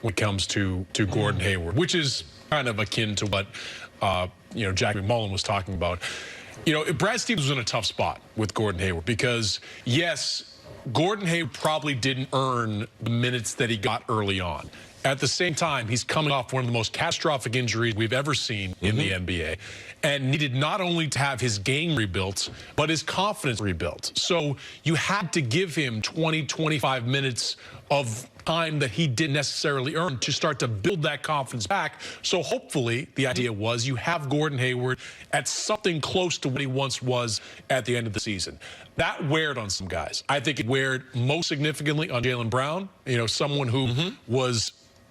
when it comes to Gordon Hayward, which is kind of akin to what Jack McMullen was talking about. Brad Stevens was in a tough spot with Gordon Hayward because, yes, Gordon Hayward probably didn't earn the minutes that he got early on. At the same time, he's coming off one of the most catastrophic injuries we've ever seen in the NBA, and needed not only to have his game rebuilt, but his confidence rebuilt. So you had to give him 20, 25 minutes of time that he didn't necessarily earn to start to build that confidence back. So hopefully the idea was you have Gordon Hayward at something close to what he once was at the end of the season. That weared on some guys. I think it weared most significantly on Jaylen Brown, someone who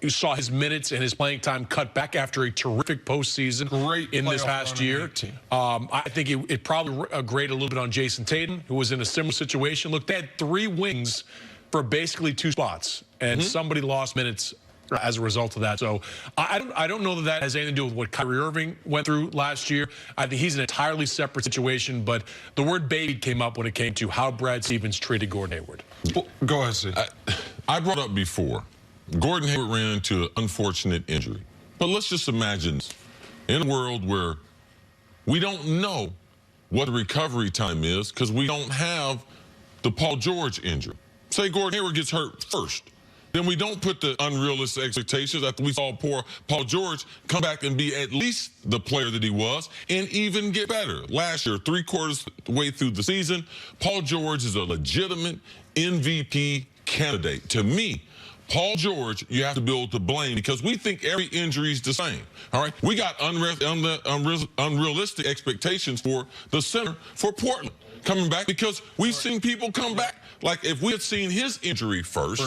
you saw his minutes and his playing time cut back after a terrific postseason in this past year. I think it probably grated a little bit on Jason Tatum, who was in a similar situation. Look, they had 3 wings for basically 2 spots, and somebody lost minutes as a result of that. So I don't know that has anything to do with what Kyrie Irving went through last year. I think he's an entirely separate situation, but the word baby came up when it came to how Brad Stevens treated Gordon Hayward. Well, go ahead, Steve. I brought up before, Gordon Hayward ran into an unfortunate injury. But let's just imagine in a world where we don't know what the recovery time is because we don't have the Paul George injury. Say Gordon Hayward gets hurt first. Then we don't put the unrealistic expectations after we saw poor Paul George come back and be at least the player that he was and even get better. Last year, 3/4 way through the season, Paul George is a legitimate MVP candidate. To me, Paul George, you have to be able to blame because we think every injury is the same. All right, we got unrealistic expectations for the center for Portland coming back because we've seen people come back. Like if we had seen his injury first,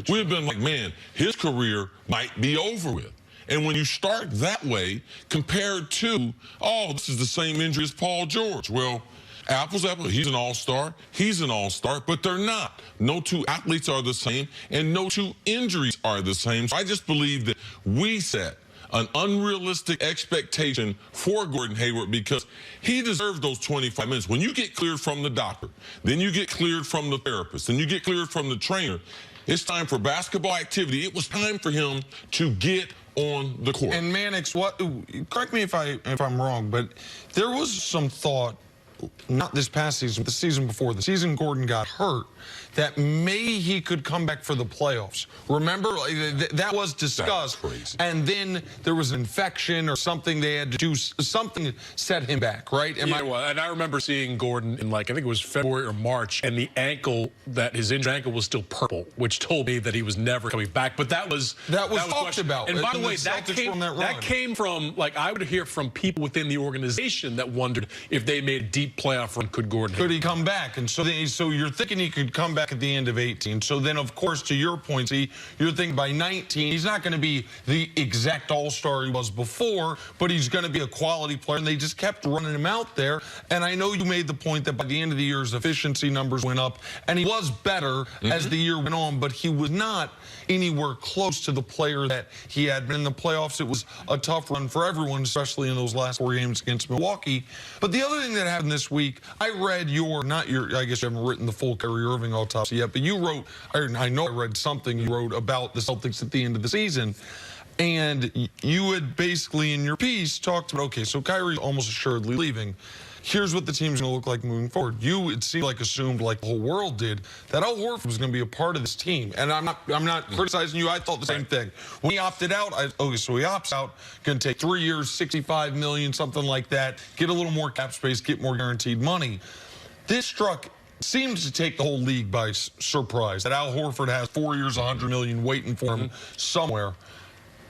we'd have been like, man, his career might be over with. And when you start that way, compared to, oh, this is the same injury as Paul George. Well, apples, he's an all-star, he's an all-star, but they're not. No 2 athletes are the same, and no 2 injuries are the same. So I just believe that we set an unrealistic expectation for Gordon Hayward because he deserved those 25 minutes. When you get cleared from the doctor, then you get cleared from the therapist, then you get cleared from the trainer, it's time for basketball activity. It was time for him to get on the court. And Mannix, correct me if I'm wrong, but there was some thought, not this past season, but the season before, the season Gordon got hurt, that maybe he could come back for the playoffs. Remember, that was discussed. And then there was an infection or something they had to do, something set him back, right? And I remember seeing Gordon in I think it was February or March, and the ankle, his injured ankle was still purple, which told me that he was never coming back. But that was talked about. And by the way, that came from, I would hear from people within the organization that wondered if they made a deep playoff run, could he come back? And so you're thinking he could come back at the end of 18. So then, of course, to your point, you're thinking by 19, he's not going to be the exact all-star he was before, but he's going to be a quality player. And they just kept running him out there. And I know you made the point that by the end of the year, his efficiency numbers went up, and he was better as the year went on, but he was not anywhere close to the player that he had been in the playoffs. It was a tough run for everyone, especially in those last 4 games against Milwaukee. But the other thing that happened this week, I read I guess you haven't written the full Kyrie Irving autopsy yet, but you wrote, I know I read something you wrote about the Celtics at the end of the season. And you had basically in your piece talked about, okay, so Kyrie's almost assuredly leaving. Here's what the team's going to look like moving forward. It seemed like assumed, like the whole world did, that Al Horford was going to be a part of this team. And I'm not criticizing you. I thought the same thing. When he opted out, so he opts out, going to take 3 years, $65 million, something like that, get a little more cap space, get more guaranteed money. This seems to take the whole league by surprise, that Al Horford has 4 years, $100 million waiting for him somewhere.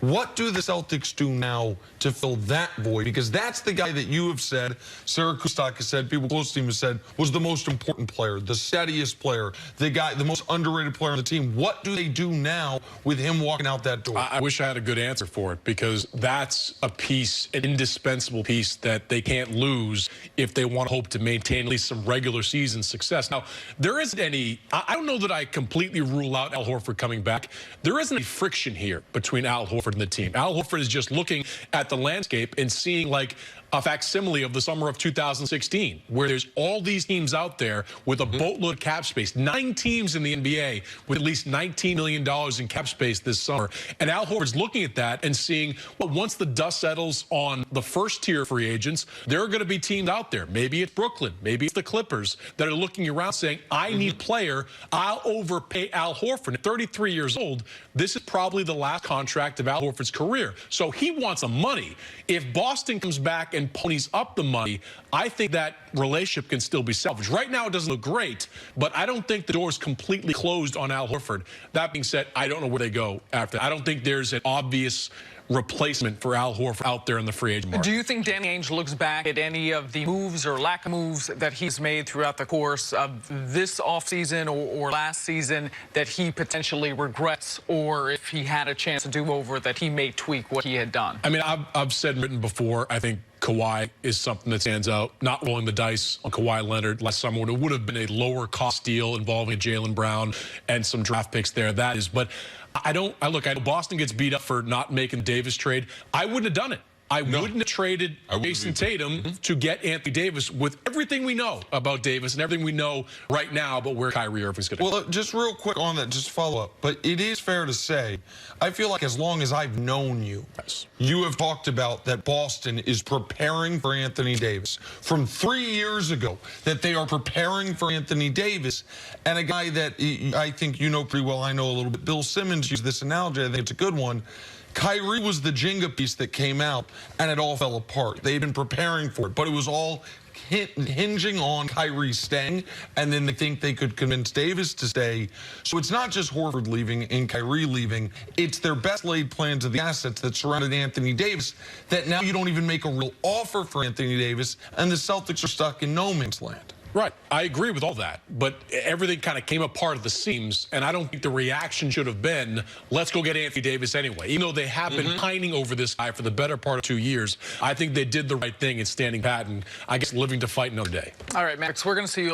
What do the Celtics do now to fill that void? Because that's the guy that you have said, Sarah Kustak has said, people close to him have said, was the most important player, the steadiest player, the most underrated player on the team. What do they do now with him walking out that door? I wish I had a good answer for it, because that's an indispensable piece that they can't lose if they want to hope to maintain at least some regular season success. Now, there isn't any, I don't know that I completely rule out Al Horford coming back. There isn't any friction here between Al Horford and the team. Al Horford is just looking at the landscape and seeing, like, a facsimile of the summer of 2016, where there's all these teams out there with a boatload of cap space. 9 teams in the NBA with at least $19 million in cap space this summer. And Al Horford's looking at that and seeing, well, once the dust settles on the first-tier free agents, there are going to be teams out there. Maybe it's Brooklyn. Maybe it's the Clippers that are looking around saying, I need a player. I'll overpay Al Horford. At 33 years old, this is probably the last contract of Al Horford's career. So he wants some money. If Boston comes back and ponies up the money, I think that relationship can still be salvaged. Right now, it doesn't look great, but I don't think the door is completely closed on Al Horford. That being said, I don't know where they go after that. I don't think there's an obvious replacement for Al Horford out there in the free agent market. Do you think Danny Ainge looks back at any of the moves or lack of moves that he's made throughout the course of this offseason or last season that he potentially regrets, or if he had a chance to do over, that he may tweak what he had done? I mean, I've said and written before, I think Kawhi is something that stands out. Not rolling the dice on Kawhi Leonard last summer. It would have been a lower cost deal involving Jaylen Brown and some draft picks there. That is, but I know Boston gets beat up for not making the Davis trade. I wouldn't have done it. I wouldn't have traded Jason Tatum to get Anthony Davis with everything we know about Davis and everything we know right now about where Kyrie Irving's going to go. Well, just real quick on that, just follow up. But it is fair to say, I feel like as long as I've known you, you have talked about that Boston is preparing for Anthony Davis. From 3 years ago, that they are preparing for Anthony Davis, and a guy that I think you know pretty well, I know a little bit, Bill Simmons used this analogy, I think it's a good one. Kyrie was the Jenga piece that came out, and it all fell apart. They'd been preparing for it, but it was all hinging on Kyrie staying, and then they think they could convince Davis to stay. So it's not just Horford leaving and Kyrie leaving. It's their best laid plans of the assets that surrounded Anthony Davis that now you don't even make a real offer for Anthony Davis, and the Celtics are stuck in no man's land. Right. I agree with all that. But everything kind of came apart at the seams, and I don't think the reaction should have been, let's go get Anthony Davis anyway. Even though they have been pining over this guy for the better part of 2 years, I think they did the right thing in standing pat and, I guess, living to fight another day. All right, Max, we're going to see you